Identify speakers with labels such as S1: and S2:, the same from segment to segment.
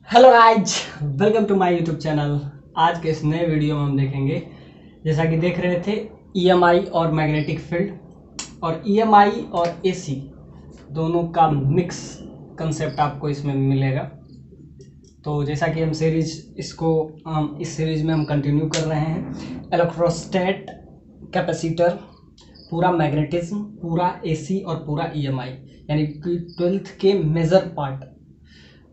S1: Hello guys, welcome to my YouTube channel. आज के इस नए वीडियो में हम देखेंगे, जैसा कि देख रहे थे, ईएमआई और मैग्नेटिक फील्ड और ईएमआई और एसी दोनों का मिक्स कंसेप्ट आपको इसमें मिलेगा। तो जैसा कि हम इस सीरीज में हम कंटिन्यू कर रहे हैं। इलेक्ट्रोस्टैट, कैपेसिटर, पूरा मैग्नेटिज्म, पूरा एसी और पूरा ईएमआई, यानी कि 12th के मेजर पार्ट।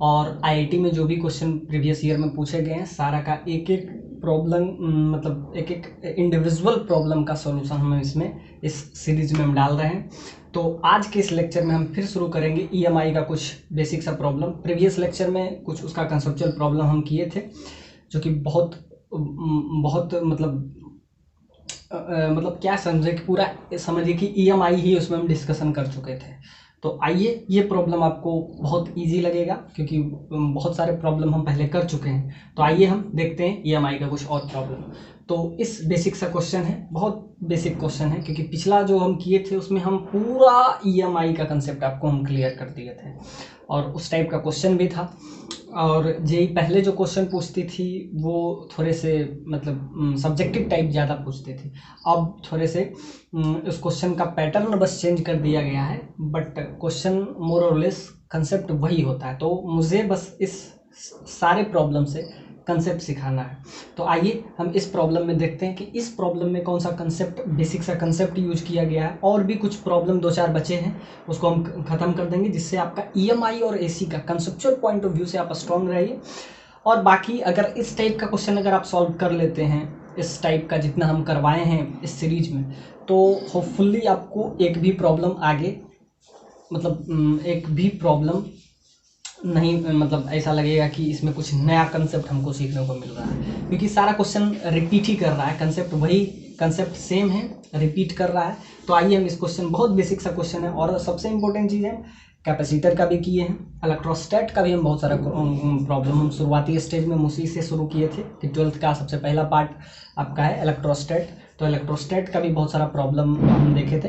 S1: और आईआईटी में जो भी क्वेश्चन प्रीवियस ईयर में पूछे गए हैं, सारा का एक एक प्रॉब्लम, मतलब एक एक इंडिविजुअल प्रॉब्लम का सॉल्यूशन हम इसमें इस सीरीज में हम डाल रहे हैं। तो आज के इस लेक्चर में हम फिर शुरू करेंगे ईएमआई का कुछ बेसिक सा प्रॉब्लम। प्रीवियस लेक्चर में कुछ उसका कंसेप्चुअल प्रॉब्लम हम किए थे, जो कि बहुत बहुत मतलब क्या समझे कि पूरा समझिए कि ईएमआई ही उसमें हम डिस्कशन कर चुके थे। तो आइए, ये प्रॉब्लम आपको बहुत इजी लगेगा क्योंकि बहुत सारे प्रॉब्लम हम पहले कर चुके हैं। तो आइए हम देखते हैं ईएमआई का कुछ और प्रॉब्लम। तो इस बेसिक सा क्वेश्चन है, बहुत बेसिक क्वेश्चन है, क्योंकि पिछला जो हम किए थे उसमें हम पूरा ईएमआई का कंसेप्ट आपको हम क्लियर कर दिए थे और उस टाइप का क्वेश्चन भी था। और जेई पहले जो क्वेश्चन पूछती थी वो थोड़े से मतलब सब्जेक्टिव टाइप ज़्यादा पूछती थी। अब थोड़े से उस क्वेश्चन का पैटर्न बस चेंज कर दिया गया है, बट क्वेश्चन मोर और लेस कंसेप्ट वही होता है। तो मुझे बस इस सारे प्रॉब्लम से कंसेप्ट सिखाना है। तो आइए हम इस प्रॉब्लम में देखते हैं कि इस प्रॉब्लम में कौन सा कंसेप्ट, बेसिक सा कंसेप्ट यूज किया गया है। और भी कुछ प्रॉब्लम 2-4 बचे हैं, उसको हम खत्म कर देंगे, जिससे आपका ईएमआई और एसी का कंसेप्चुअल पॉइंट ऑफ व्यू से आप स्ट्रॉन्ग रहिए। और बाकी अगर इस टाइप का क्वेश्चन अगर आप सॉल्व कर लेते हैं, इस टाइप का जितना हम करवाए हैं इस सीरीज में, तो होपफुली आपको एक भी प्रॉब्लम आगे, मतलब एक भी प्रॉब्लम नहीं, मतलब ऐसा लगेगा कि इसमें कुछ नया कंसेप्ट हमको सीखने को मिल रहा है, क्योंकि सारा क्वेश्चन रिपीट ही कर रहा है, कंसेप्ट वही, कंसेप्ट सेम है, रिपीट कर रहा है। तो आइए हम इस क्वेश्चन, बहुत बेसिक सा क्वेश्चन है और सबसे इंपॉर्टेंट चीज़ है, कैपेसिटर का भी किए हैं, इलेक्ट्रोस्टैट का भी हम बहुत सारा प्रॉब्लम हम शुरुआती स्टेज में उसी से शुरू किए थे कि 12th का सबसे पहला पार्ट आपका है इलेक्ट्रोस्टैट। तो इलेक्ट्रोस्टैट का भी बहुत सारा प्रॉब्लम हम देखे थे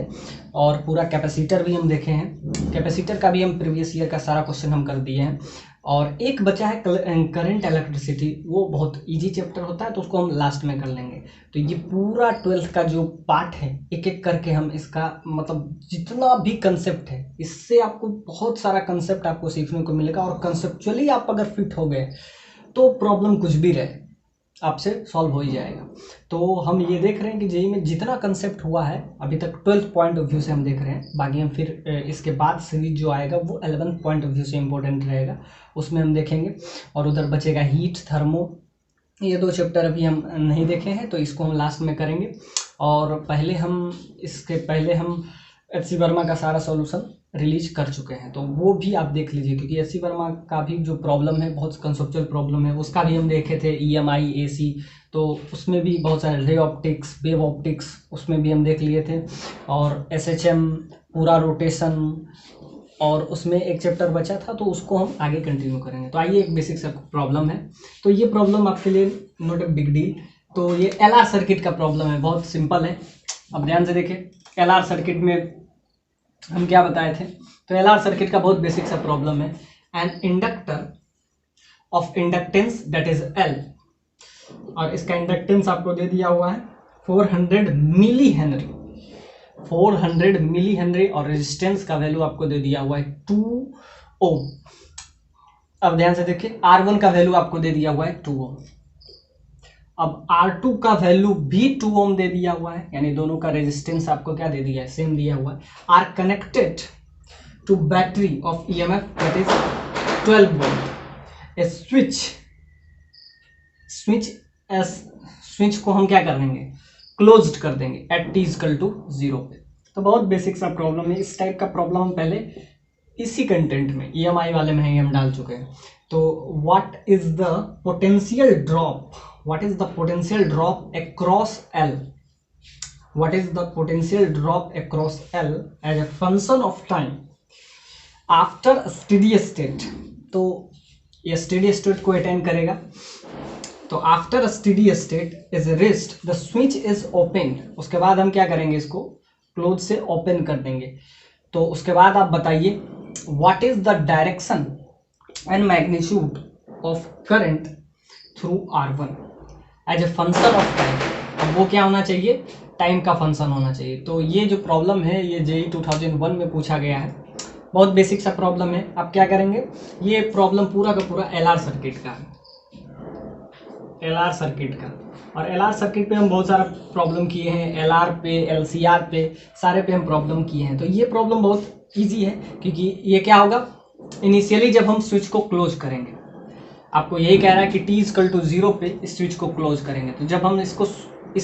S1: और पूरा कैपेसिटर भी हम देखे हैं। कैपेसिटर का भी हम प्रीवियस ईयर का सारा क्वेश्चन हम कर दिए हैं। और एक बचा है करंट इलेक्ट्रिसिटी, वो बहुत इजी चैप्टर होता है, तो उसको हम लास्ट में कर लेंगे। तो ये पूरा 12th का जो पार्ट है, एक एक करके हम इसका मतलब जितना भी कंसेप्ट है, इससे आपको बहुत सारा कंसेप्ट आपको सीखने को मिलेगा। और कंसेप्चुअली आप अगर फिट हो गए तो प्रॉब्लम कुछ भी रहे आपसे सॉल्व हो ही जाएगा। तो हम ये देख रहे हैं कि जेई में जितना कंसेप्ट हुआ है अभी तक 12th पॉइंट ऑफ व्यू से हम देख रहे हैं। बाकी हम फिर इसके बाद सीरीज जो आएगा वो 11th पॉइंट ऑफ व्यू से इम्पोर्टेंट रहेगा, उसमें हम देखेंगे। और उधर बचेगा हीट, थर्मो, ये 2 चैप्टर अभी हम नहीं देखे हैं, तो इसको हम लास्ट में करेंगे। और इसके पहले हम एच सी वर्मा का सारा सॉल्यूशन रिलीज कर चुके हैं, तो वो भी आप देख लीजिए, क्योंकि एच सी वर्मा का भी जो प्रॉब्लम है बहुत कंसेप्चुअल प्रॉब्लम है, उसका भी हम देखे थे, ईएमआई, एसी। तो उसमें भी बहुत सारे रे ऑप्टिक्स, वेव ऑप्टिक्स, उसमें भी हम देख लिए थे। और एसएचएम, पूरा रोटेशन, और उसमें एक चैप्टर बचा था, तो उसको हम आगे कंटिन्यू करेंगे। तो आइए, एक बेसिक सा प्रॉब्लम है, तो ये प्रॉब्लम आपके लिए नॉट ए बिग डील। तो ये एलआर सर्किट का प्रॉब्लम है, बहुत सिंपल है। अब ध्यान से देखिए, एलआर सर्किट में हम क्या बताए थे। तो एलआर सर्किट का बहुत बेसिक सा प्रॉब्लम है, an inductor of inductance that is L, और इसका इंडक्टेंस आपको दे दिया हुआ है 400 मिली हेनरी, 400 मिली हेनरी, और रेजिस्टेंस का वैल्यू आपको दे दिया हुआ है 2 ओम। अब ध्यान से देखिए, R1 का वैल्यू आपको दे दिया हुआ है 2 ओम। अब R2 का वैल्यू भी 2 ओम दे दिया हुआ है, यानी दोनों का रेजिस्टेंस आपको क्या दे दिया है, सेम दिया हुआ है। Are connected to battery of EMF that is 12 volt. A switch को हम क्या कर देंगे, क्लोज्ड कर देंगे एट t इक्वल टू 0 पे। तो बहुत बेसिक सा प्रॉब्लम है, इस टाइप का प्रॉब्लम हम पहले इसी कंटेंट में ईएमआई वाले में ही हम डाल चुके हैं। तो what is the potential drop, what is the potential drop across L, what is the potential drop across L as a function of time after steady state. तो ये स्टेडी स्टेट को अटेन करेगा। तो after steady state is rest the switch is open, उसके बाद हम क्या करेंगे, इसको क्लोज से ओपन कर देंगे। तो उसके बाद आप बताइए what is the direction and magnitude of current through R1 as a function of time. अब वो क्या होना चाहिए, टाइम का फंक्शन होना चाहिए। तो ये जो प्रॉब्लम है ये JEE 2001 में पूछा गया है, बहुत बेसिक सा प्रॉब्लम है। आप क्या करेंगे, ये प्रॉब्लम पूरा का पूरा LR सर्किट का है, LR सर्किट का। और LR सर्किट पे हम बहुत सारा प्रॉब्लम किए हैं, LR पे, LCR पे, सारे पे हम प्रॉब्लम किए हैं। तो ये प्रॉब्लम बहुत ईजी है, क्योंकि ये क्या होगा, इनिशियली जब हम स्विच को क्लोज करेंगे, आपको यही कह रहा है कि t=0 पे इस स्विच को क्लोज करेंगे। तो जब हम इस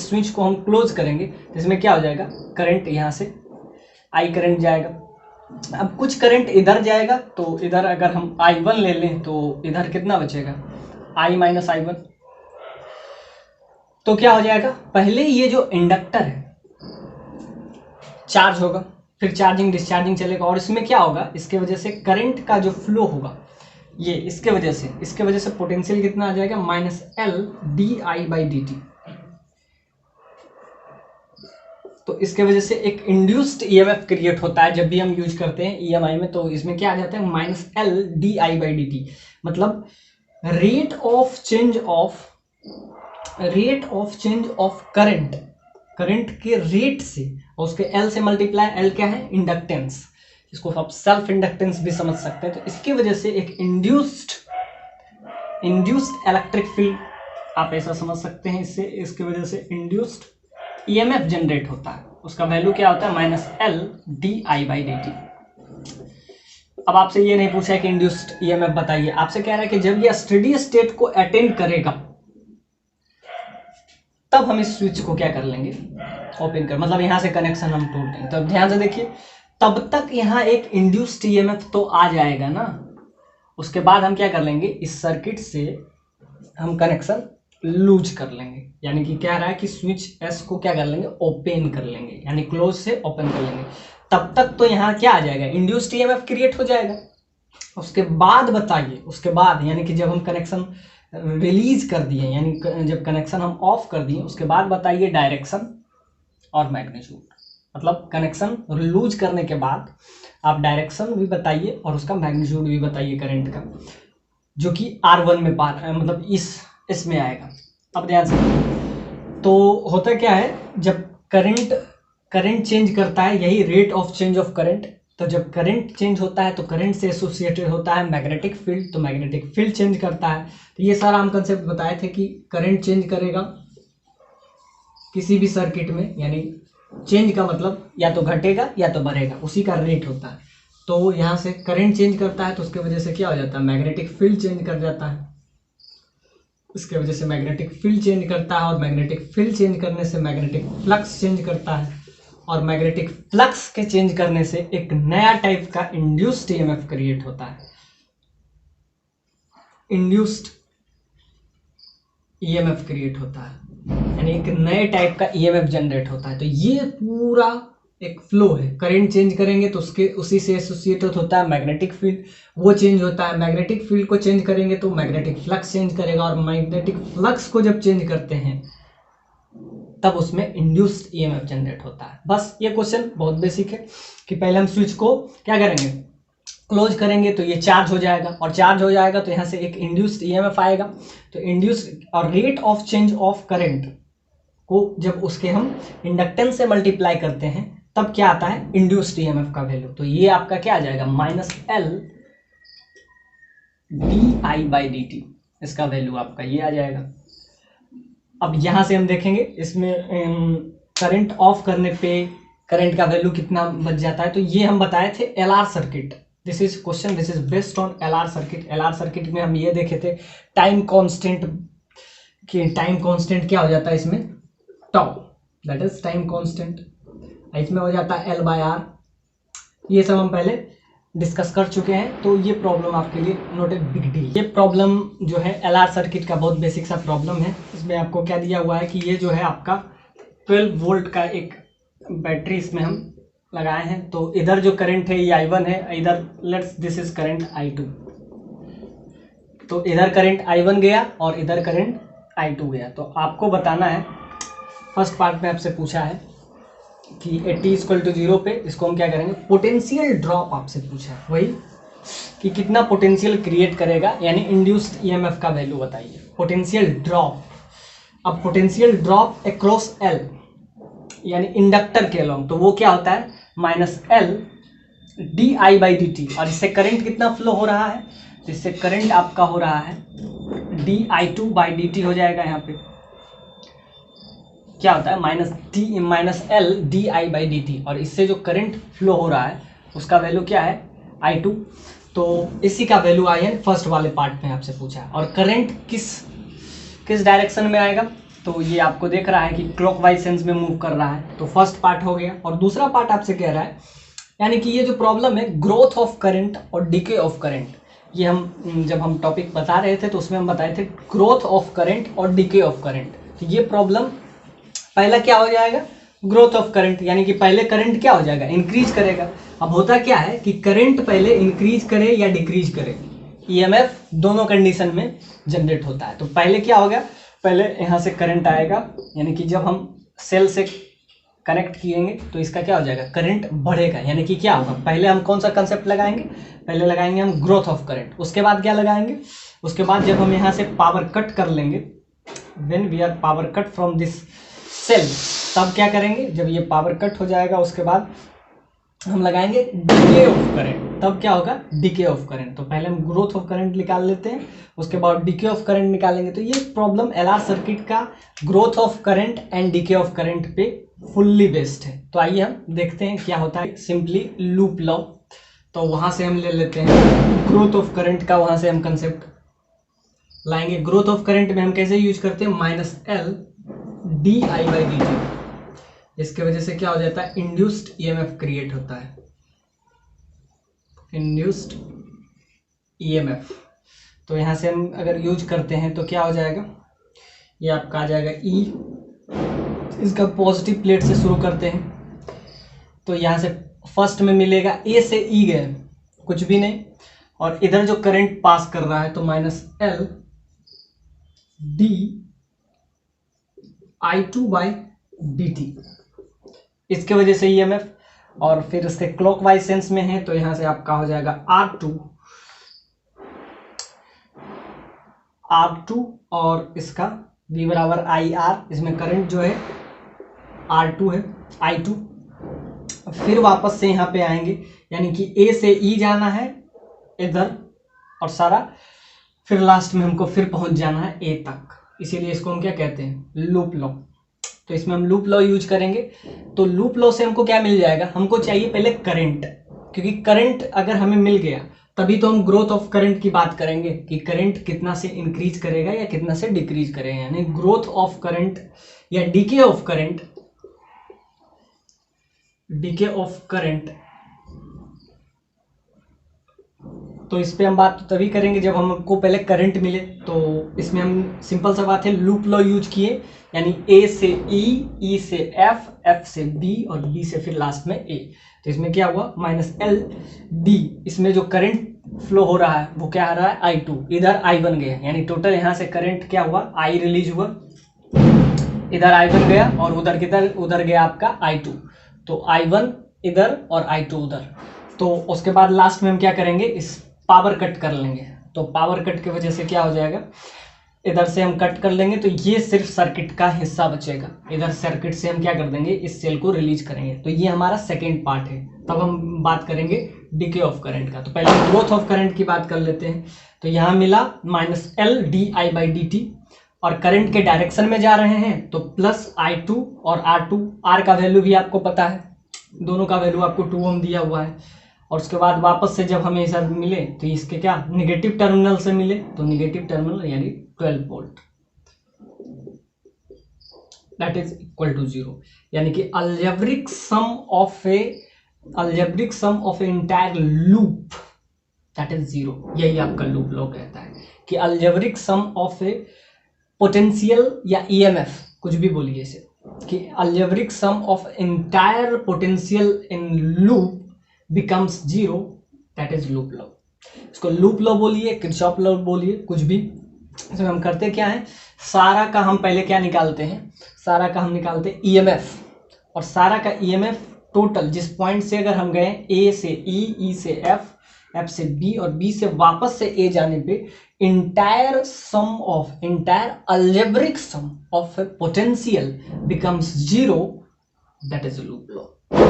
S1: स्विच को हम क्लोज करेंगे तो इसमें क्या हो जाएगा, करंट यहाँ से I करंट जाएगा। अब कुछ करंट इधर जाएगा, तो इधर अगर हम I1 ले लें तो इधर कितना बचेगा, I माइनस I1। तो क्या हो जाएगा, पहले ये जो इंडक्टर है चार्ज होगा, फिर चार्जिंग डिस्चार्जिंग चलेगा, और इसमें क्या होगा, इसके वजह से करंट का जो फ्लो होगा ये इसके वजह से पोटेंशियल कितना आ जाएगा, -L/di/dt। तो इसके वजह से एक इंड्यूस्ड EMF क्रिएट होता है जब भी हम यूज करते हैं EMI में। तो इसमें क्या आ जाता है, -L/di/dt, मतलब rate of change of current के रेट से, और उसके L से मल्टीप्लाई, L क्या है, इंडक्टेंस, इसको आप सेल्फ इंडक्टेंस भी समझ सकते हैं। तो इसकी वजह से एक इंड्यूस्ड इलेक्ट्रिक फील्ड, आप ऐसा समझ सकते हैं, इसके वजह से इंड्यूस्ड EMF जनरेट होता है। उसका वैल्यू क्या होता है, -L/di/dt। अब आपसे ये नहीं पूछा है कि इंड्यूस्ड EMF बताइए, आपसे कह रहा है कि जब ये स्टेडी स्टेट को अटेंड करेगा तब हम इस स्विच को क्या कर लेंगे, ओपन कर, मतलब यहाँ से कनेक्शन हम तोड़ देंगे। तो ध्यान से देखिए, तब तक यहाँ एक इंड्यूस्ड EMF तो आ जाएगा ना, उसके बाद हम क्या कर लेंगे, इस सर्किट से हम कनेक्शन लूज कर लेंगे। यानी कि क्या रहा है कि स्विच S को क्या कर लेंगे, ओपन कर लेंगे, यानी क्लोज से ओपन कर लेंगे। तब तक तो यहाँ क्या आ जाएगा, इंड्यूस्ड EMF क्रिएट हो जाएगा। उसके बाद बताइए, उसके बाद यानी कि जब हम कनेक्शन रिलीज कर दिए, यानी जब कनेक्शन हम ऑफ कर दिए, उसके बाद बताइए डायरेक्शन और मैग्नीट्यूड। मतलब कनेक्शन लूज करने के बाद आप डायरेक्शन भी बताइए और उसका मैग्नीट्यूड भी बताइए करंट का, जो कि R1 में मतलब इसमें आएगा। अब ध्यान से, तो होता क्या है, जब करंट चेंज करता है, यही rate of change of current. तो जब करंट चेंज होता है तो करंट से एसोसिएटेड होता है मैग्नेटिक फील्ड, तो मैग्नेटिक फील्ड चेंज करता है। तो ये सारा हम कंसेप्ट बताए थे कि करंट चेंज करेगा किसी भी सर्किट में, यानी चेंज का मतलब या तो घटेगा या तो बढ़ेगा, उसी का रेट होता है। तो यहाँ से करंट चेंज करता है तो उसके वजह से क्या हो जाता है, मैग्नेटिक फील्ड चेंज कर जाता है। इसके वजह से मैग्नेटिक फील्ड चेंज करता है, और मैग्नेटिक फील्ड चेंज करने से मैग्नेटिक फ्लक्स चेंज करता है, और मैग्नेटिक फ्लक्स के चेंज करने से एक नया टाइप का इंड्यूस्ड EMF क्रिएट होता है। इंड्यूस्ड EMF क्रिएट होता है, यानी एक नए टाइप का EMF जनरेट होता है। तो ये पूरा एक फ्लो है, करंट चेंज करेंगे तो उसी से एसोसिएटेड होता है मैग्नेटिक फील्ड, वो चेंज होता है। मैग्नेटिक फील्ड को चेंज करेंगे तो मैग्नेटिक फ्लक्स चेंज करेगा, और मैग्नेटिक फ्लक्स को जब चेंज करते हैं तब उसमें इंड्यूस्ड EMF जनरेट होता है। बस ये क्वेश्चन बहुत बेसिक है कि पहले हम स्विच को क्या करेंगे, क्लोज करेंगे, तो ये चार्ज हो जाएगा, और चार्ज हो जाएगा तो यहाँ से एक इंड्यूस्ड EMF आएगा। तो इंड्यूस्ड और rate of change of current को जब उसके हम इंडक्टेंस से मल्टीप्लाई करते हैं तब क्या आता है, इंड्यूस्ड EMF का वैल्यू। तो ये आपका क्या आ जाएगा, -L/di/dt, इसका वैल्यू आपका ये आ जाएगा। अब यहाँ से हम देखेंगे, इसमें करंट ऑफ करने पे करंट का वैल्यू कितना बच जाता है। तो ये हम बताए थे LR circuit, this is question, this is based on LR circuit. LR circuit में हम ये देखे थे टाइम कांस्टेंट, कि टाइम कांस्टेंट क्या हो जाता है इसमें, tau, that is time constant. इसमें हो जाता है L/R। ये सब हम पहले डिस्कस कर चुके हैं, तो ये प्रॉब्लम आपके लिए नॉट ए बिग डील। ये प्रॉब्लम जो है LR सर्किट का बहुत बेसिक सा प्रॉब्लम है। इसमें आपको क्या दिया हुआ है कि ये जो है आपका 12 वोल्ट का एक बैटरी इसमें हम लगाए हैं। तो इधर जो करंट है ये I1 है, इधर let's this is current I2। तो इधर करंट I1 गया और इधर करंट I2 गया। तो आपको बताना है, फर्स्ट पार्ट में आपसे पूछा है कि t = 0 पे इसको हम क्या करेंगे, पोटेंशियल ड्रॉप आपसे पूछा है, वही कि कितना पोटेंशियल क्रिएट करेगा, यानी इंड्यूस्ड ईएमएफ का वैल्यू बताइए। पोटेंशियल ड्रॉप, अब पोटेंशियल ड्रॉप अक्रॉस एल यानी इंडक्टर के अलॉन्ग, तो वो क्या होता है minus L D I by D T. और इससे करंट कितना फ्लो हो रहा है, तो इससे करंट आपका हो रहा है D I two by D T हो जाएगा। यहाँ पे क्या होता है minus L D I by D T, और इससे जो करंट फ्लो हो रहा है उसका वैल्यू क्या है आई टू। तो इसी का वैल्यू आई है फर्स्ट वाले पार्ट में आपसे पूछा है। और करंट किस डायरेक्शन में आएगा, तो ये आपको देख रहा है कि क्लॉकवाइज सेंस में मूव कर रहा है, तो फर्स्ट पार्ट हो गया। और दूसरा पार्ट आपसे कह रहा है, यानी कि ये जो प्रॉब्लम है ग्रोथ ऑफ करंट और डिके ऑफ करंट, ये हम जब हम टॉपिक बता रहे थे तो उसमें हम बताए थे ग्रोथ ऑफ करंट और डिके ऑफ करंट। तो ये प्रॉब्लम पहला क्या हो जाएगा ग्रोथ ऑफ करंट, यानी कि पहले करंट क्या हो जाएगा इंक्रीज करेगा। अब होता क्या है कि करंट पहले इंक्रीज करे या डिक्रीज करे, ईएमएफ दोनों कंडीशन में जनरेट होता है। तो पहले क्या होगा, पहले यहाँ से करंट आएगा, यानी कि जब हम सेल से कनेक्ट किएंगे तो इसका क्या हो जाएगा करंट बढ़ेगा। यानी कि क्या होगा, पहले हम कौन सा कंसेप्ट लगाएंगे, पहले लगाएंगे हम ग्रोथ ऑफ करंट, उसके बाद क्या लगाएंगे, उसके बाद जब हम यहाँ से पावर कट कर लेंगे, when we are power cut from this cell, तब क्या करेंगे, जब ये पावर कट हो जाएगा उसके बाद हम लगाएंगे डिके ऑफ करंट, तब क्या होगा डिके ऑफ करंट। तो पहले हम ग्रोथ ऑफ करंट निकाल लेते हैं, उसके बाद डिके ऑफ करंट निकालेंगे। तो ये प्रॉब्लम एलआर सर्किट का growth of current and decay of current पे फुल्ली बेस्ड है। तो आइए हम देखते हैं क्या होता है सिंपली लूप लॉ। तो वहां से हम ले लेते हैं ग्रोथ ऑफ करंट का, वहां से हम कंसेप्ट लाएंगे। ग्रोथ ऑफ करंट में हम कैसे यूज करते हैं minus L D I by D T, इसके वजह से क्या हो जाता है इंड्यूस्ड ईएमएफ क्रिएट होता है, इंड्यूस्ड ईएमएफ। तो यहां से हम अगर यूज करते हैं तो क्या हो जाएगा, ये आपका आ जाएगा ई, इसका पॉजिटिव प्लेट से शुरू करते हैं, तो यहां से फर्स्ट में मिलेगा ए से ई गए कुछ भी नहीं, और इधर जो करंट पास कर रहा है तो minus L D I two by D T, इसके वजह से ईएमएफ। और फिर इसके क्लॉकवाइज सेंस में है तो यहां से आपका हो जाएगा R2 और इसका V बराबर आई आर, इसमें करंट जो है R2 है I2। फिर वापस से यहाँ पे आएंगे, यानी कि A से E जाना है इधर और सारा, फिर लास्ट में हमको फिर पहुंच जाना है A तक, इसीलिए इसको हम क्या कहते हैं लूप लॉ। तो इसमें हम लूप लॉ यूज करेंगे। तो लूप लॉ से हमको क्या मिल जाएगा, हमको चाहिए पहले करंट, क्योंकि करंट अगर हमें मिल गया तभी तो हम ग्रोथ ऑफ करंट की बात करेंगे कि करंट कितना से इंक्रीज करेगा या कितना से डिक्रीज करेगा, यानी ग्रोथ ऑफ करंट या DK of current. DK of current तो इस पे हम बात तभी करेंगे जब हमको पहले करंट मिले। तो इसमें हम सिंपल सा बात है लूप लॉ यूज किए, यानी ए से ई, ई से एफ, एफ से बी और बी से फिर लास्ट में ए। तो इसमें क्या हुआ माइनस एल डी, इसमें जो करंट फ्लो हो रहा है वो क्या आ रहा है आई टू, इधर आई वन गया, यानी टोटल यहाँ से करंट क्या हुआ आई रिलीज हुआ, इधर आई वन गया और उधर किधर उधर गया आपका आई टू। तो आई वन इधर और आई टू उधर। तो उसके बाद लास्ट में हम क्या करेंगे इस पावर कट कर लेंगे। तो पावर कट की वजह से क्या हो जाएगा, इधर से हम कट कर लेंगे तो ये सिर्फ सर्किट का हिस्सा बचेगा, इधर सर्किट से हम क्या कर देंगे इस सेल को रिलीज करेंगे। तो ये हमारा सेकेंड पार्ट है। तब हम बात करेंगे डीके ऑफ करंट का। तो पहले ग्रोथ ऑफ करंट की बात कर लेते हैं। तो यहाँ मिला minus L D I by D T, और करंट के डायरेक्शन में जा रहे हैं तो प्लस आई टू और आर टू, आर का वैल्यू भी आपको पता है, दोनों का वैल्यू आपको 2 ओम दिया हुआ है। और उसके बाद वापस से जब हमें ऐसा मिले तो इसके क्या निगेटिव टर्मिनल से मिले, तो निगेटिव टर्मिनल यानी 12 volt that is equal to 0, यानी कि algebraic sum of a entire loop that is 0। यही आपका लूप लॉ कहता है कि algebraic sum of a potential या ईएमएफ, कुछ भी बोलिए इसे, कि algebraic sum of entire potential in loop becomes 0, that is loop law। इसको लूप लॉ बोलिए, किरचॉफ लॉ बोलिए, कुछ भी। इसमें हम करते क्या है, सारा का हम पहले क्या निकालते हैं, सारा का हम निकालते हैं ईएमएफ, और सारा का ईएमएफ टोटल जिस पॉइंट से अगर हम गए ए से ई, ई से एफ, F से B और B से वापस से A जाने पे entire algebraic sum of potential becomes zero, that is loop law.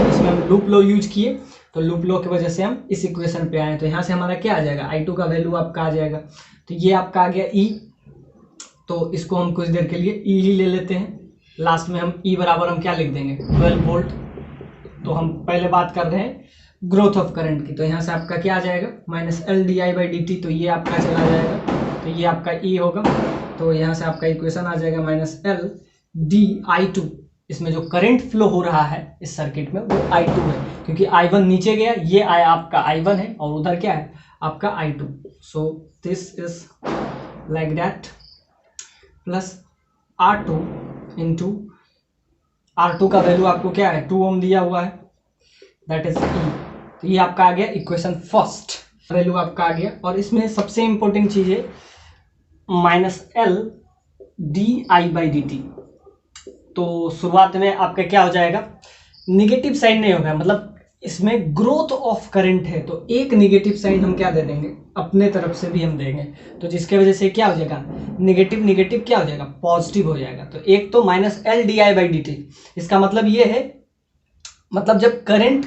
S1: इसमें हम लूप लॉ यूज किए, तो लूप लॉ की वजह से हम इस इक्वेशन पे आए। तो यहाँ से हमारा क्या आ जाएगा, I2 का वैल्यू आपका आ जाएगा, तो ये आपका आ गया E। तो इसको हम कुछ देर के लिए E ही ले लेते हैं, लास्ट में हम E बराबर हम क्या लिख देंगे, 12 वोल्ट। तो हम पहले बात कर रहे हैं ग्रोथ ऑफ करंट की, तो यहाँ से आपका क्या आ जाएगा, -L/di/dt। तो ये आपका चला जाएगा, तो ये आपका E होगा। तो यहाँ से आपका इक्वेशन आ जाएगा -L/di/2। इसमें जो करंट फ्लो हो रहा है इस सर्किट में वो I2 है, क्योंकि I1 नीचे गया, ये आपका I1 है और उधर क्या है आपका I2। So this is like that, plus R2 into R2 का वैल्यू आपको क्या है 2 ओम दिया हुआ है, दैट इज E। तो ये आपका आ गया इक्वेशन फर्स्ट, वैल्यू आपका आ गया। और इसमें सबसे इंपॉर्टेंट चीज है -L/di/dt। तो शुरुआत में आपका क्या हो जाएगा, निगेटिव साइन नहीं होगा, मतलब इसमें ग्रोथ ऑफ करंट है, तो एक निगेटिव साइन हम क्या दे देंगे, अपने तरफ से भी हम देंगे, तो जिसके वजह से क्या हो जाएगा, निगेटिव निगेटिव क्या हो जाएगा, पॉजिटिव हो जाएगा। तो एक तो -L/di/dt, इसका मतलब ये है, मतलब जब करंट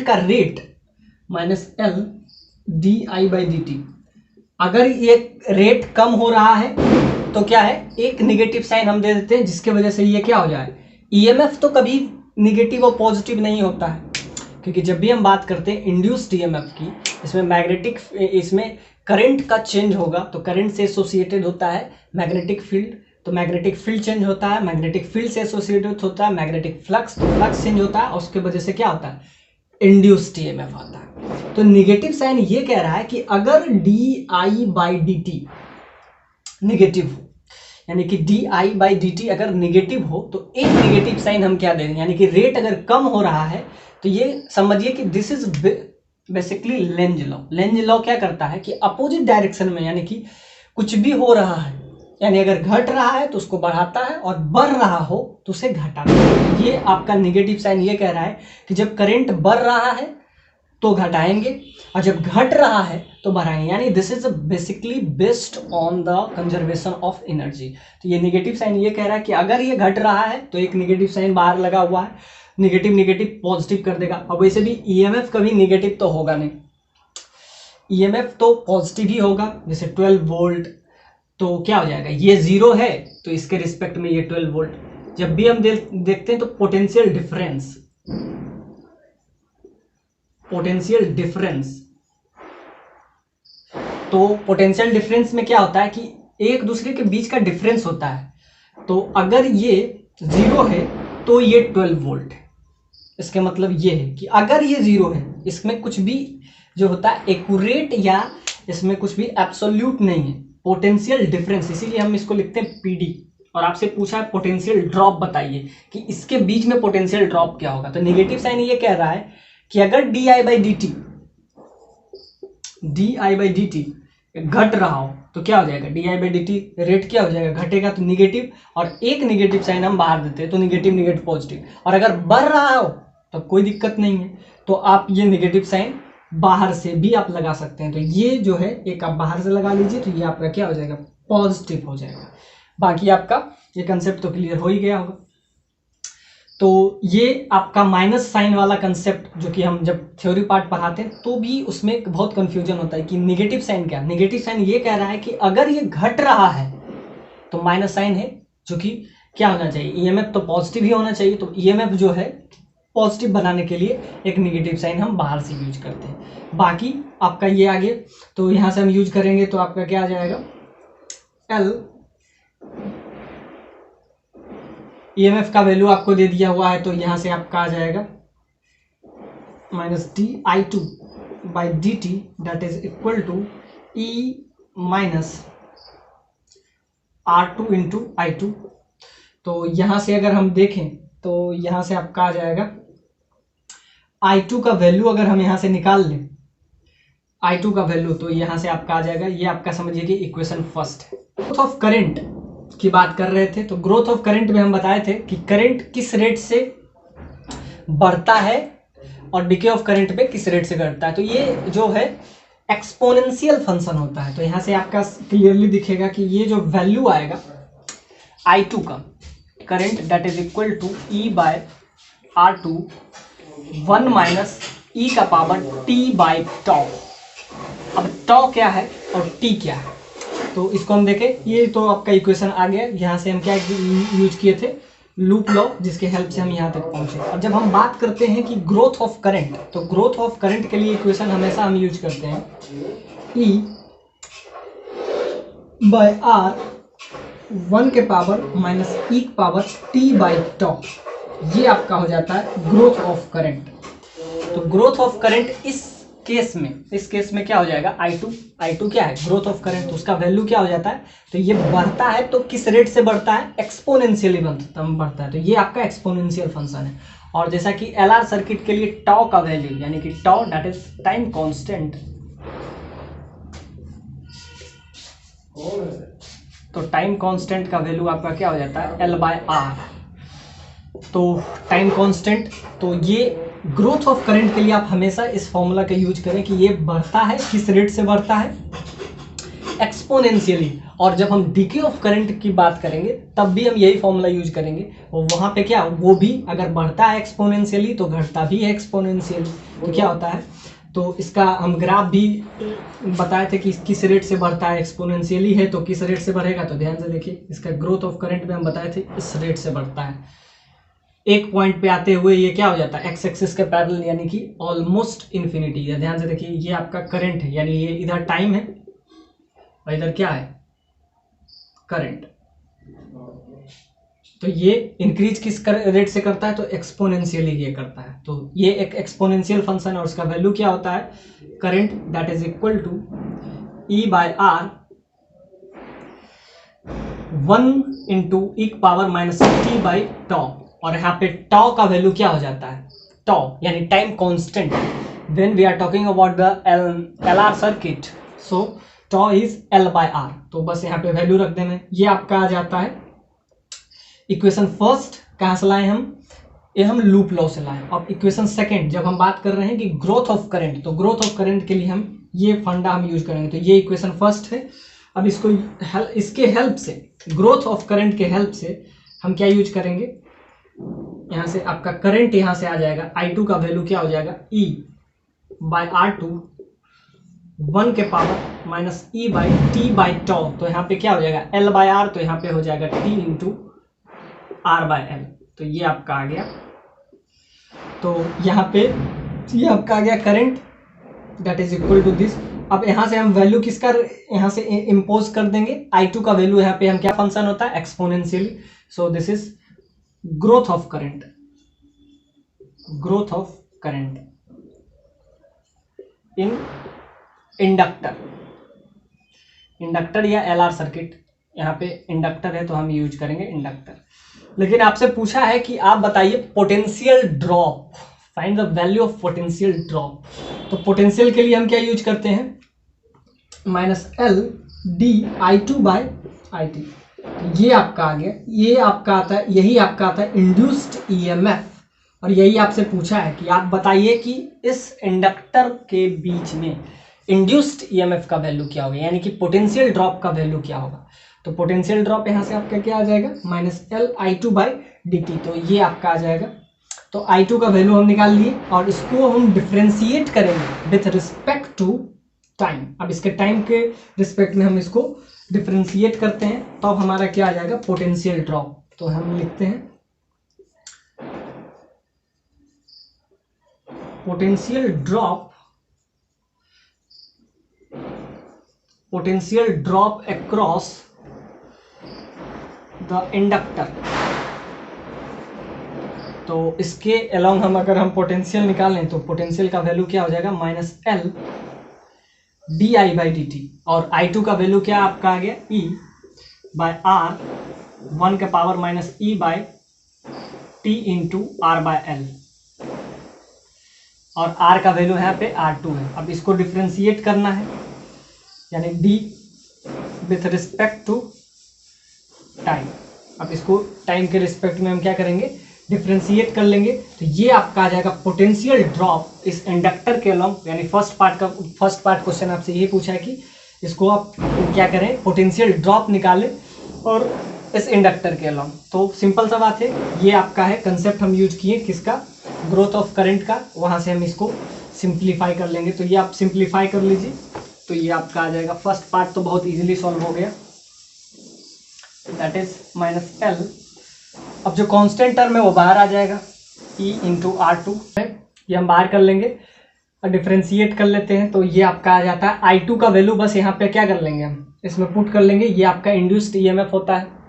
S1: का रेट -L/di/dt, अगर ये रेट कम हो रहा है तो क्या है, एक निगेटिव साइन हम दे देते हैं, जिसके वजह से ये क्या हो जाए, ईएमएफ तो कभी निगेटिव और पॉजिटिव नहीं होता है, क्योंकि जब भी हम बात करते हैं इंड्यूस्ड ईएमएफ की, इसमें करंट का चेंज होगा, तो करंट से एसोसिएटेड होता है मैग्नेटिक फील्ड, तो मैग्नेटिक फील्ड चेंज होता है, मैग्नेटिक फील्ड से एसोसिएटेड होता है मैग्नेटिक फ्लक्स, तो फ्लक्स चेंज होता है, और उसके वजह से क्या होता है, इंड्यूस्ड ईएमएफ आता है। तो निगेटिव साइन ये कह रहा है कि अगर di/dt निगेटिव हो, यानी कि di/dt अगर निगेटिव हो, तो एक निगेटिव साइन हम क्या दे रहे हैं, यानी कि रेट अगर कम हो रहा है, तो ये समझिए कि this is basically Lenz law. Lenz law क्या करता है कि अपोजिट डायरेक्शन में, यानी कि कुछ भी हो रहा है, यानी अगर घट रहा है तो उसको बढ़ाता है, और बढ़ रहा हो तो उसे घटाता है। ये आपका निगेटिव साइन ये कह रहा है कि जब करंट बढ़ रहा है तो घटाएंगे, और जब घट रहा है तो बढ़ाएंगे, यानी this is basically based on the conservation of energy. तो ये निगेटिव साइन ये कह रहा है कि अगर ये घट रहा है तो एक निगेटिव साइन बाहर लगा हुआ है, निगेटिव निगेटिव पॉजिटिव कर देगा। अब वैसे भी ईएमएफ कभी निगेटिव तो होगा नहीं, ईएमएफ तो पॉजिटिव ही होगा। जैसे 12 वोल्ट, तो क्या हो जाएगा, ये 0 है तो इसके रिस्पेक्ट में ये 12 वोल्ट। जब भी हम देखते हैं तो पोटेंशियल डिफरेंस, तो पोटेंशियल डिफरेंस में क्या होता है कि एक दूसरे के बीच का डिफरेंस होता है। तो अगर ये 0 है तो ये 12 वोल्ट है। इसके मतलब ये है कि अगर ये 0 है, इसमें कुछ भी जो होता है एक्यूरेट या इसमें कुछ भी एब्सोल्यूट नहीं है, पोटेंशियल डिफरेंस, इसीलिए हम इसको लिखते हैं पीडी। और आपसे पूछा है पोटेंशियल ड्रॉप बताइए कि इसके बीच में पोटेंशियल ड्रॉप क्या होगा। तो नेगेटिव साइन ये कह रहा है कि अगर di/dt घट रहा हो तो क्या हो जाएगा, di/dt रेट क्या हो जाएगा, घटेगा, तो निगेटिव, और एक निगेटिव साइन हम बाहर देते हैं तो निगेटिव निगेटिव पॉजिटिव। और अगर बढ़ रहा हो तो कोई दिक्कत नहीं है, तो आप ये निगेटिव साइन बाहर से भी आप लगा सकते हैं। तो ये जो है एक आप बाहर से लगा लीजिए, तो ये आपका क्या हो जाएगा, पॉजिटिव हो जाएगा। बाकी आपका ये कंसेप्ट तो क्लियर हो ही गया होगा। तो ये आपका माइनस साइन वाला कंसेप्ट, जो कि हम जब थ्योरी पार्ट पढ़ाते हैं तो भी उसमें बहुत कंफ्यूजन होता है कि निगेटिव साइन क्या। निगेटिव साइन ये कह रहा है कि अगर ये घट रहा है तो माइनस साइन है, जो कि क्या होना चाहिए, ईएमएफ तो पॉजिटिव ही होना चाहिए। तो ईएमएफ जो है पॉजिटिव बनाने के लिए एक निगेटिव साइन हम बाहर से यूज करते हैं। बाकी आपका ये आगे, तो यहाँ से हम यूज करेंगे तो आपका क्या आ जाएगा, एल ईएमएफ का वैल्यू आपको दे दिया हुआ है, तो यहाँ से आपका आ जाएगा -di/2/dt that is equal to E - R2 × I2। तो यहाँ से अगर हम देखें तो यहाँ से आपका आ जाएगा I2 का वैल्यू, अगर हम यहाँ से निकाल लें I2 का वैल्यू, तो यहाँ से आपका आ जाएगा, ये आपका समझिए कि इक्वेशन फर्स्ट है। ग्रोथ ऑफ करंट की बात कर रहे थे, तो ग्रोथ ऑफ करंट में हम बताए थे कि करंट किस रेट से बढ़ता है और डिके ऑफ करंट पे किस रेट से घटता है। तो ये जो है एक्सपोनेंशियल फंक्शन होता है। तो यहाँ से आपका क्लियरली दिखेगा कि ये जो वैल्यू आएगा I2 का current that is equal to E/R2 1 minus E का पावर T/τ। अब टॉ क्या है और टी क्या है, तो इसको हम देखें। ये तो आपका इक्वेशन आ गया। यहाँ से हम क्या यूज किए थे, लूप लॉ, जिसके हेल्प से हम यहाँ तक पहुँचे। अब जब हम बात करते हैं कि ग्रोथ ऑफ करंट, तो ग्रोथ ऑफ करंट के लिए इक्वेशन हमेशा हम यूज करते हैं E/R 1 के पावर माइनस ई की पावर T/τ। ये आपका हो जाता है ग्रोथ ऑफ करंट। तो ग्रोथ ऑफ करंट इस केस में क्या हो जाएगा, I2 क्या है, ग्रोथ ऑफ करंट, तो उसका वैल्यू क्या हो जाता है। तो ये बढ़ता है तो किस रेट से बढ़ता है, एक्सपोनेंशियली बढ़ता है। तो ये आपका एक्सपोनेंशियल फंक्शन है। और जैसा कि LR सर्किट के लिए टॉ का वैल्यू, यानी कि टॉ दैट इज टाइम कांस्टेंट, तो टाइम कांस्टेंट का वैल्यू आपका क्या हो जाता है, L/R। तो टाइम कांस्टेंट, तो ये ग्रोथ ऑफ करंट के लिए आप हमेशा इस फॉर्मूला का यूज करें कि ये बढ़ता है, किस रेट से बढ़ता है, एक्सपोनेंशियली। और जब हम डिके ऑफ करंट की बात करेंगे तब भी हम यही फॉर्मूला यूज करेंगे। और वहाँ पे क्या, वो भी अगर बढ़ता है एक्सपोनेंशियली तो घटता भी है एक्सपोनेंशियली। तो क्या होता है, तो इसका हम ग्राफ भी बताए थे कि किस रेट से बढ़ता है, एक्सपोनेंशियली है तो किस रेट से बढ़ेगा। तो ध्यान से देखिए, इसका ग्रोथ ऑफ करंट में हम बताए थे इस रेट से बढ़ता है। एक पॉइंट पे आते हुए ये क्या हो जाता है, एक्स एक्सिस के पैरेलल, यानी कि ऑलमोस्ट इन्फिनिटी। ध्यान से देखिए, ये आपका करंट है, यानी ये इधर टाइम है और इधर क्या है, करंट। तो ये इंक्रीज किस रेट से करता है, तो एक्सपोनेंशियली ये करता है। तो ये एक एक्सपोनेंशियल फंक्शन है और उसका वैल्यू क्या होता है, current that is equal to E/R 1 into E power minus T/τ। और यहाँ पे टॉ का वैल्यू क्या हो जाता है, टॉ यानी time constant. When we are talking about the LR circuit, so tau is L/R। तो बस यहाँ पे वैल्यू रख देना है। ये आपका आ जाता है इक्वेशन फर्स्ट। कहाँ से लाए हम, ये हम लूप लॉ से लाए। अब इक्वेशन सेकंड, जब हम बात कर रहे हैं कि ग्रोथ ऑफ करंट, तो ग्रोथ ऑफ करंट के लिए हम ये फंडा हम यूज करेंगे। तो ये इक्वेशन फर्स्ट है। अब इसको इसके हेल्प से, ग्रोथ ऑफ करंट के हेल्प से हम क्या यूज करेंगे, यहाँ से आपका करंट यहाँ से आ जाएगा, I2 का वैल्यू क्या हो जाएगा, E/R2 1 के पावर माइनस E/T/τ। तो यहाँ पे क्या हो जाएगा, L/R, तो यहाँ पे हो जाएगा T इंटू R/L। तो ये आपका आ गया। तो यहाँ पे ये आपका आ गया current that is equal to this. अब यहाँ से हम वैल्यू किसका यहाँ से इम्पोज कर देंगे, I2 का वैल्यू यहाँ पे हम क्या फंक्शन होता है, exponentially. So this is growth of current, growth of current in inductor या LR सर्किट। यहाँ पे इंडक्टर है तो हम यूज करेंगे इंडक्टर। लेकिन आपसे पूछा है कि आप बताइए potential drop, find the value of potential drop. तो पोटेंशियल के लिए हम क्या यूज करते हैं, -LdI2/IT। ये आपका आ गया, ये आपका आता है, यही आपका आता है इंड्यूस्ड EMF। और यही आपसे पूछा है कि आप बताइए कि इस इंडक्टर के बीच में इंड्यूस्ड EMF का वैल्यू क्या होगा, यानी कि पोटेंशियल ड्रॉप का वैल्यू क्या होगा। तो पोटेंशियल ड्रॉप यहाँ से आपका क्या आ जाएगा, -LI2/dt। तो ये आपका आ जाएगा। तो I2 का वैल्यू हम निकाल लिए और इसको हम डिफ्रेंशिएट करेंगे विथ रिस्पेक्ट टू टाइम। अब इसके टाइम के रिस्पेक्ट में हम इसको डिफ्रेंशिएट करते हैं तो अब हमारा क्या आ जाएगा, पोटेंशियल ड्रॉप। तो हम लिखते हैं potential drop across the inductor. तो इसके अलोंग हम अगर हम पोटेंशियल निकालें तो पोटेंशियल का वैल्यू क्या हो जाएगा, -LdI/dt। और I2 का वैल्यू क्या आपका आ गया, E/R 1 के power minus E/T into R/L। और R का वैल्यू यहाँ पे R2 है। अब इसको डिफ्रेंशिएट करना है, यानी D with respect to time. अब इसको टाइम के रिस्पेक्ट में हम क्या करेंगे, डिफ्रेंशिएट कर लेंगे तो ये आपका आ जाएगा पोटेंशियल ड्रॉप इस इंडक्टर के अलॉन्ग, यानी फर्स्ट पार्ट क्वेश्चन आपसे ये पूछा है कि इसको आप क्या करें, पोटेंशियल ड्रॉप निकालें और इस इंडक्टर के अलॉन्ग। तो सिंपल सा बात है, ये आपका है कंसेप्ट हम यूज किए किसका, ग्रोथ ऑफ करंट का, वहां से हम इसको सिंप्लीफाई कर लेंगे। तो ये आप सिंप्लीफाई कर लीजिए, तो ये आपका आ जाएगा फर्स्ट पार्ट तो बहुत इजीली सॉल्व हो गया, दैट इज -L। अब जो कांस्टेंट टर्म है वो बाहर आ जाएगा, E इंटू R2 है, ये हम बाहर कर लेंगे और डिफ्रेंशिएट कर लेते हैं। तो ये आपका आ जाता है I2 का वैल्यू, बस यहाँ पे क्या कर लेंगे हम, इसमें पुट कर लेंगे, ये आपका इंड्यूस्ड EMF होता है।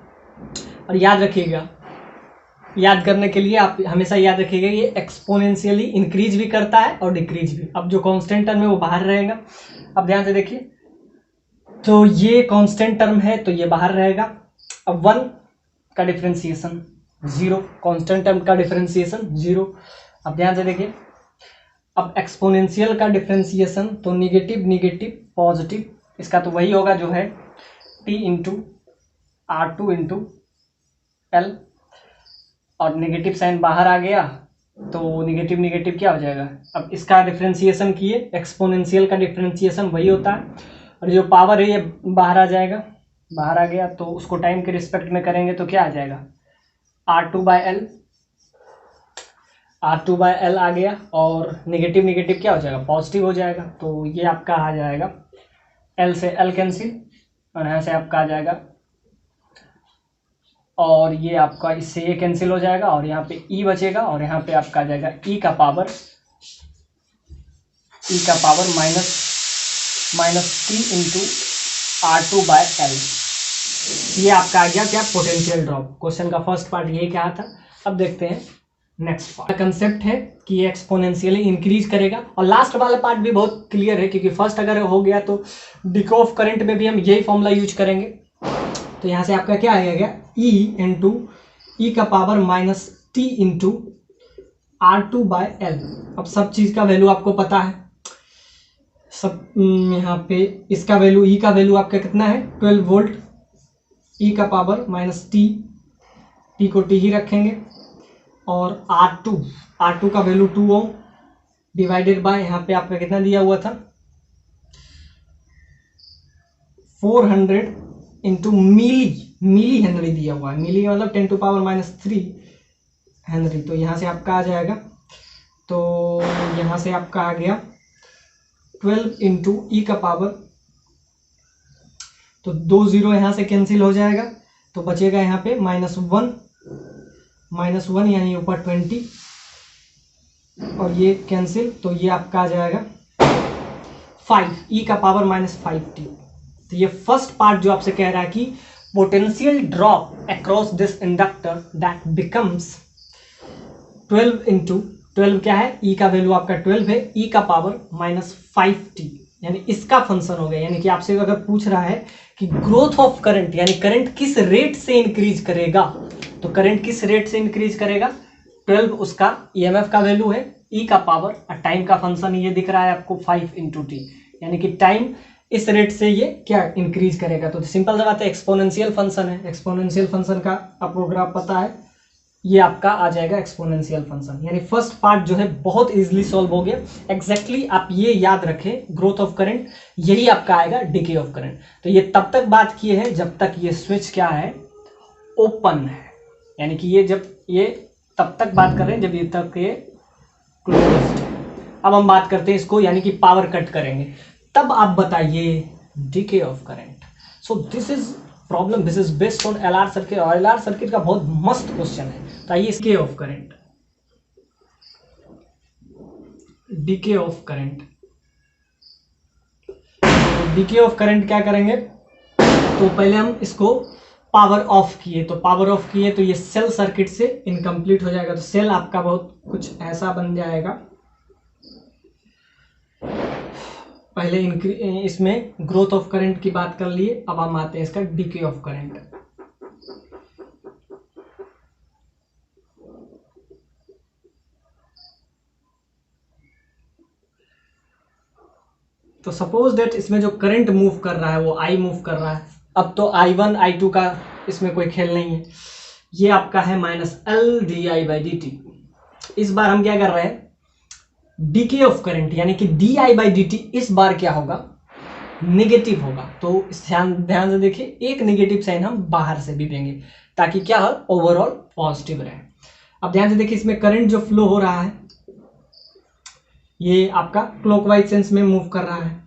S1: और याद रखिएगा, याद करने के लिए आप हमेशा याद रखिएगा ये एक्सपोनेंशियली इंक्रीज भी करता है और डिक्रीज भी। अब जो कांस्टेंट टर्म है वो बाहर रहेगा। अब ध्यान से देखिए, तो ये कांस्टेंट टर्म है तो ये बाहर रहेगा। अब 1 का डिफरेंशिएशन 0, कांस्टेंट टर्म का डिफरेंशिएशन 0। अब ध्यान से देखिए, अब एक्सपोनेंशियल का डिफरेंशिएशन तो निगेटिव निगेटिव पॉजिटिव, इसका तो वही होगा जो है T into R2 into L, और नेगेटिव साइन बाहर आ गया तो निगेटिव निगेटिव क्या हो जाएगा। अब इसका डिफरेंशिएशन किए, एक्सपोनेंशियल का डिफरेंशिएशन वही होता है, और जो पावर है ये बाहर आ जाएगा, बाहर आ गया तो उसको टाइम के रिस्पेक्ट में करेंगे तो क्या आ जाएगा, R2/L, R2/L आ गया, और निगेटिव निगेटिव क्या हो जाएगा, पॉजिटिव हो जाएगा। तो ये आपका आ जाएगा L से L कैंसिल, और यहाँ से आपका आ जाएगा, और ये आपका इससे ये कैंसिल हो जाएगा, और यहाँ पे E बचेगा, और यहाँ पे आपका आ जाएगा E का पावर -T इंटू R2/L। ये आपका आ गया क्या, पोटेंशियल ड्रॉप। क्वेश्चन का फर्स्ट पार्ट यही क्या था। अब देखते हैं नेक्स्ट पार्ट। कंसेप्ट है कि ये एक्सपोनेंशियली इंक्रीज करेगा, और लास्ट वाला पार्ट भी बहुत क्लियर है, क्योंकि फर्स्ट अगर हो गया तो डिके ऑफ करंट में भी हम यही फॉर्मूला यूज करेंगे। तो यहाँ से आपका क्या आएगा, E इंटू E का पावर -T इंटू R2/L। अब सब चीज़ का वैल्यू आपको पता है, सब यहाँ पे इसका वैल्यू, E का वैल्यू आपका कितना है 12 वोल्ट, E का पावर -T को T ही रखेंगे, और R2 का वैल्यू 2 ओम डिवाइडेड बाय यहाँ पे आपका कितना दिया हुआ था 400 इंटू मिली हेनरी दिया हुआ है, मिली मतलब 10⁻³ हेनरी। तो यहाँ से आपका आ जाएगा, तो यहाँ से आपका आ गया 12 इंटू E का पावर, तो 2 0 यहाँ से कैंसिल हो जाएगा, तो बचेगा यहाँ पे -1 यानी ऊपर 20, और ये कैंसिल, तो ये आपका आ जाएगा 5 E का पावर -5T। तो ये फर्स्ट पार्ट जो आपसे कह रहा है कि potential drop across this inductor that becomes 12 into 12 क्या है, E का वैल्यू आपका 12 है, E का पावर -5T, यानी इसका फंक्शन हो गया। यानी कि आपसे अगर पूछ रहा है कि ग्रोथ ऑफ करंट, यानी करंट किस रेट से इंक्रीज करेगा, तो करंट किस रेट से इंक्रीज करेगा, 12 उसका EMF का वैल्यू है, E का पावर, और टाइम का फंक्शन ये दिख रहा है आपको 5 इंटू T, यानी कि टाइम इस रेट से ये क्या इंक्रीज करेगा। तो सिंपल सा बात है, एक्सपोनेंशियल फंक्शन है, एक्सपोनेंशियल फंक्शन का आपको ग्राफ पता है, ये आपका आ जाएगा एक्सपोनेंशियल फंक्शन। यानी फर्स्ट पार्ट जो है बहुत इजीली सॉल्व हो गया। एग्जैक्टली आप ये याद रखें, ग्रोथ ऑफ करंट यही आपका आएगा डिके ऑफ करंट। तो ये तब तक बात किए हैं जब तक ये स्विच क्या है, ओपन है, यानी कि ये जब ये तब तक बात कर रहे हैं जब ये तक ये क्लोज्ड है। अब हम बात करते हैं इसको, यानी कि पावर कट करेंगे, तब आप बताइए decay of current. So this is problem, this is based on LR circuit, और LR सर्किट का बहुत मस्त क्वेश्चन है। तो आइए decay of current, decay of current, decay of current क्या करेंगे, तो पहले हम इसको पावर ऑफ किए, तो पावर ऑफ किए तो ये सेल सर्किट से इनकम्प्लीट हो जाएगा। तो सेल आपका बहुत कुछ ऐसा बन जाएगा। पहले इसमें ग्रोथ ऑफ करंट की बात कर लिए, अब हम आते हैं इसका डिके ऑफ करंट। तो सपोज दैट इसमें जो करंट मूव कर रहा है वो I मूव कर रहा है। अब तो I1 I2 का इसमें कोई खेल नहीं है, ये आपका है -L/di/dt। इस बार हम क्या कर रहे हैं, डीके ऑफ करंट यानी कि di/dt इस बार क्या होगा, नेगेटिव होगा। तो ध्यान ध्यान से देखिए, एक नेगेटिव साइन हम बाहर से भी देंगे ताकि क्या हो, ओवरऑल पॉजिटिव रहे। अब ध्यान से देखिए, इसमें करंट जो फ्लो हो रहा है ये आपका क्लॉकवाइज सेंस में मूव कर रहा है।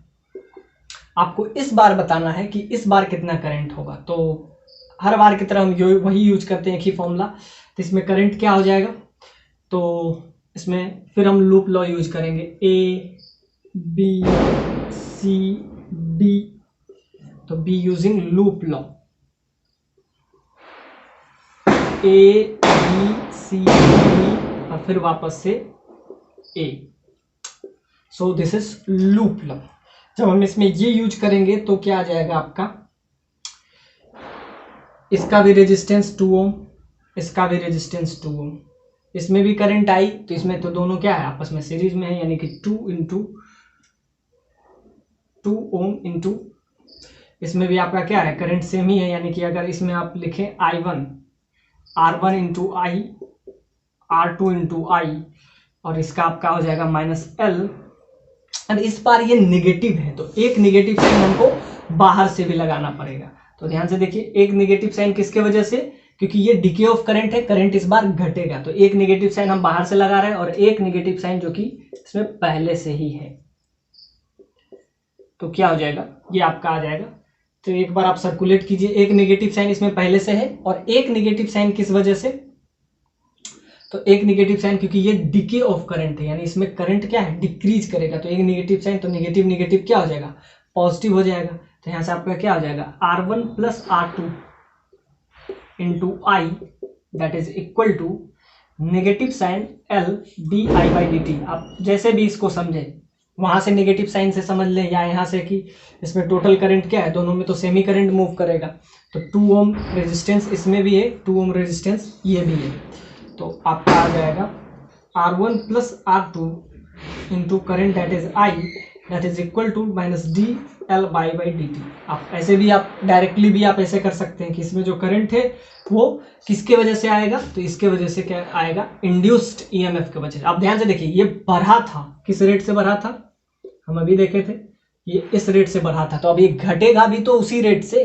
S1: आपको इस बार बताना है कि इस बार कितना करंट होगा। तो हर बार की तरह हम वही यूज करते हैं कि फॉर्मूला। तो इसमें करंट क्या हो जाएगा, तो इसमें फिर हम लूप लॉ यूज करेंगे, ए बी सी डी, तो by using loop law, A B C D और फिर वापस से A. So this is loop law. जब हम इसमें ये यूज करेंगे तो क्या आ जाएगा आपका, इसका भी रेजिस्टेंस 2 ओम, इसका भी रेजिस्टेंस 2 ओम, इसमें भी करंट आई तो इसमें तो दोनों क्या है, आपस में सीरीज में है, यानी कि 2 ओम इंटू इसमें भी आपका क्या है, करंट सेम ही है। यानी कि अगर इसमें आप लिखें I1 R1 इंटू आई, R2 इंटू आई, और इसका आपका हो जाएगा -L। और इस बार ये नेगेटिव है तो एक नेगेटिव साइन हमको बाहर से भी लगाना पड़ेगा। तो ध्यान से देखिए, एक नेगेटिव साइन किसके वजह से, क्योंकि ये डीके ऑफ करंट है, करंट इस बार घटेगा, तो एक नेगेटिव साइन हम बाहर से लगा रहे हैं और एक नेगेटिव साइन जो कि इसमें पहले से ही है। तो क्या हो जाएगा, ये आपका आ जाएगा। तो एक बार आप सर्कुलेट कीजिए, एक नेगेटिव साइन इसमें पहले से है और एक नेगेटिव साइन किस वजह से, तो एक नेगेटिव साइन क्योंकि ये डीके ऑफ करंट है, यानी इसमें करंट क्या है, डिक्रीज करेगा। तो एक नेगेटिव साइन, तो नेगेटिव नेगेटिव क्या हो जाएगा, पॉजिटिव हो जाएगा। तो यहाँ से आपका क्या हो जाएगा, R1 plus R2 into I, that is equal to negative sign L/di/dt। आप जैसे भी इसको समझे, वहां से नेगेटिव साइन से समझ लें या यहाँ से कि इसमें टोटल करंट क्या है, दोनों में तो सेमी करंट मूव करेगा। तो 2 ओम रेजिस्टेंस इसमें भी है, 2 ओम रेजिस्टेंस ये भी है। तो आपका आ जाएगा R1 plus R2 into current that is I, that is equal to -dL/dt। आप ऐसे भी, आप डायरेक्टली भी आप ऐसे कर सकते हैं कि इसमें जो करंट है वो किसके वजह से आएगा, तो इसके वजह से क्या आएगा, इंड्यूस्ड ईएमएफ के वजह से। आप ध्यान से देखिए, ये बढ़ा था, किस रेट से बढ़ा था, हम अभी देखे थे, ये इस रेट से बढ़ा था। तो अब ये घटेगा भी तो उसी रेट से,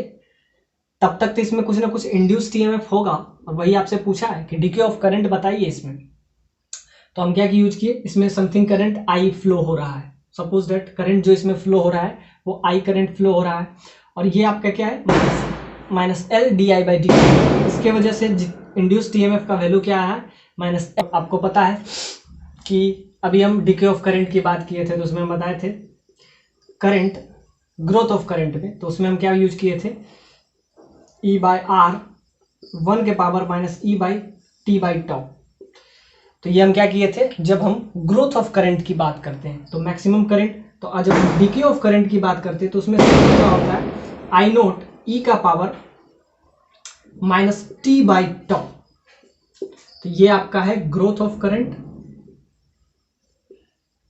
S1: तब तक तो इसमें कुछ ना कुछ इंड्यूस्ड ईएमएफ होगा। और वही आपसे पूछा है कि डीके ऑफ करंट बताइए इसमें। तो हम क्या यूज किए, इसमें समथिंग करंट आई फ्लो हो रहा है। सपोज दैट करंट जो इसमें फ्लो हो रहा है वो आई करंट फ्लो हो रहा है, और ये आपका क्या है, -L/di/dt। इसके वजह से इंड्यूस्ड ईएमएफ का वैल्यू क्या है, -L। आपको पता है कि अभी हम डीके ऑफ करंट की बात किए थे, तो उसमें हम बताए थे करंट, ग्रोथ ऑफ करंट में, तो उसमें हम क्या यूज किए थे, E/R 1 के पावर -E/t/τ। तो ये हम क्या किए थे, जब हम ग्रोथ ऑफ करंट की बात करते हैं तो मैक्सिमम करंट, तो आज जब हम डीके ऑफ करंट की बात करते हैं तो उसमें क्या होता है, I0 e का पावर -t/τ। तो ये आपका है growth of current,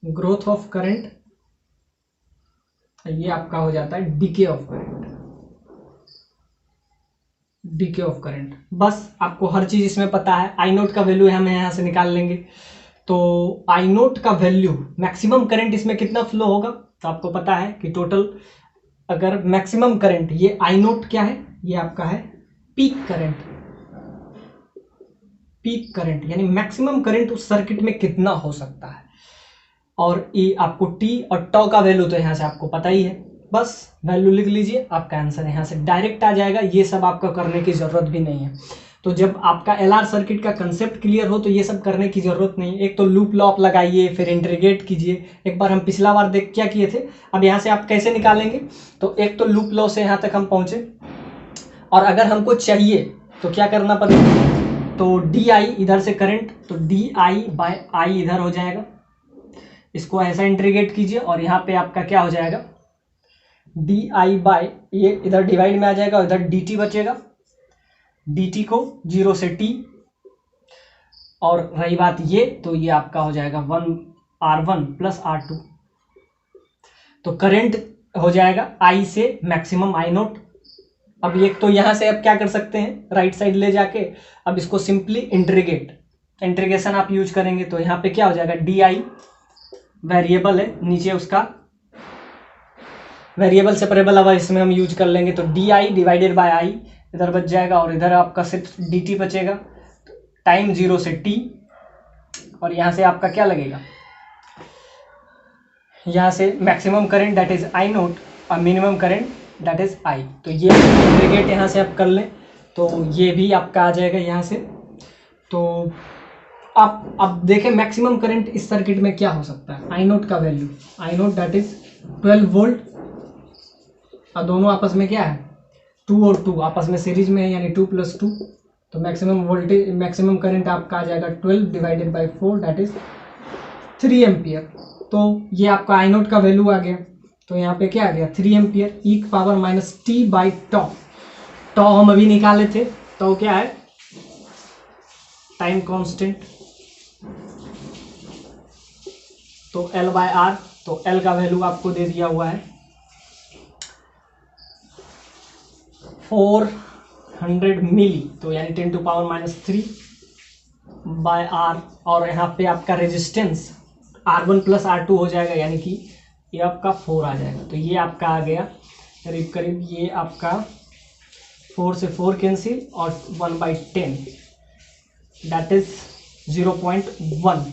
S1: growth of current, ये आपका हो जाता है DK of current, DK of current. बस आपको हर चीज इसमें पता है। I0 का वैल्यू हम यहाँ से निकाल लेंगे। तो I0 का वैल्यू, मैक्सिमम करंट इसमें कितना फ्लो होगा, तो आपको पता है कि टोटल, अगर मैक्सिमम करंट, ये I0 क्या है, ये आपका है पीक करंट, पीक करंट यानी मैक्सिमम करंट उस सर्किट में कितना हो सकता है। और ये आपको टी और टॉ का वैल्यू तो यहाँ से आपको पता ही है, बस वैल्यू लिख लीजिए, आपका आंसर यहाँ से डायरेक्ट आ जाएगा। ये सब आपको करने की जरूरत भी नहीं है। तो जब आपका एलआर सर्किट का कंसेप्ट क्लियर हो तो ये सब करने की जरूरत नहीं है। एक तो लूप लॉ आप लगाइए, फिर इंटीग्रेट कीजिए। एक बार हम पिछला बार देख क्या किए थे, अब यहाँ से आप कैसे निकालेंगे, तो एक तो लूप लॉ से यहाँ तक हम पहुंचे, और अगर हमको चाहिए तो क्या करना पड़ेगा, तो डी आई इधर से करंट, तो di/i इधर हो जाएगा, इसको ऐसा इंटीग्रेट कीजिए, और यहाँ पे आपका क्या हो जाएगा, di/, ये इधर डिवाइड में आ जाएगा, और इधर dt बचेगा, dt को 0 से t, और रही बात ये, तो ये आपका हो जाएगा R1 प्लस R2। तो करंट हो जाएगा I से मैक्सिमम I0 अब ये तो यहाँ से अब क्या कर सकते हैं, राइट साइड ले जाके अब इसको सिंपली इंटीग्रेशन आप यूज करेंगे तो यहाँ पे क्या हो जाएगा, डी आई वेरिएबल है, नीचे उसका वेरिएबल सेपरेबल अब इसमें हम यूज कर लेंगे तो डी आई डिवाइडेड बाय आई इधर बच जाएगा और इधर आपका सिर्फ डी टी बचेगा, टाइम 0 से t, और यहाँ से आपका क्या लगेगा, यहाँ से maximum current that is I naught और minimum current that is I. तो ये इंटीग्रेट यहाँ से आप कर लें तो ये भी आपका आ जाएगा यहाँ से। तो आप अब देखें मैक्सिमम करंट इस सर्किट में क्या हो सकता है, आई नोट का value, I note that is 12 volt और दोनों आपस में क्या है 2 और 2 आपस में सीरीज में है यानी 2 + 2, तो मैक्सिमम वोल्टेज मैक्सिमम करंट आपका आ जाएगा 12 divided by 4 that is 3 ampere. तो ये आपका आई नोट का वैल्यू आ गया, तो यहाँ पे क्या आ गया 3 एम्पियर e⁻t/τ। टॉ हम अभी निकाले थे, तो क्या है टाइम कांस्टेंट, तो L/R, तो L का वैल्यू आपको दे दिया हुआ है 400 मिली, तो यानी 10⁻³ बाय R, और यहाँ पे आपका रेजिस्टेंस R1 + R2 हो जाएगा यानी कि ये आपका 4 आ जाएगा। तो ये आपका आ गया करीब करीब, ये आपका 4 से 4 कैंसिल और 1/10 दैट इज 0.1।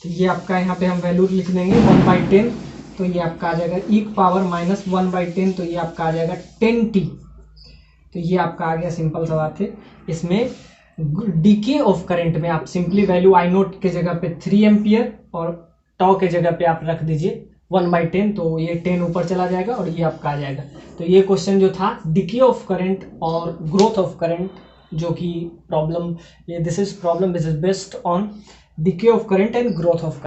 S1: तो ये आपका यहाँ पे हम वैल्यू लिख देंगे 1/10, तो ये आपका आ जाएगा e⁻−1/10, तो ये आपका आ जाएगा 10t। तो ये आपका आ गया, सिंपल सा बात है। इसमें डीके ऑफ करंट में आप सिंपली वैल्यू आई नोट के जगह पे 3 एम्पियर और टॉ के जगह पे आप रख दीजिए 1/10, तो ये 10 ऊपर चला जाएगा और ये आपका आ जाएगा। तो ये क्वेश्चन जो था डीके ऑफ करंट और ग्रोथ ऑफ करंट, जो कि प्रॉब्लम ये this is problem which is based on DK of current and growth of current.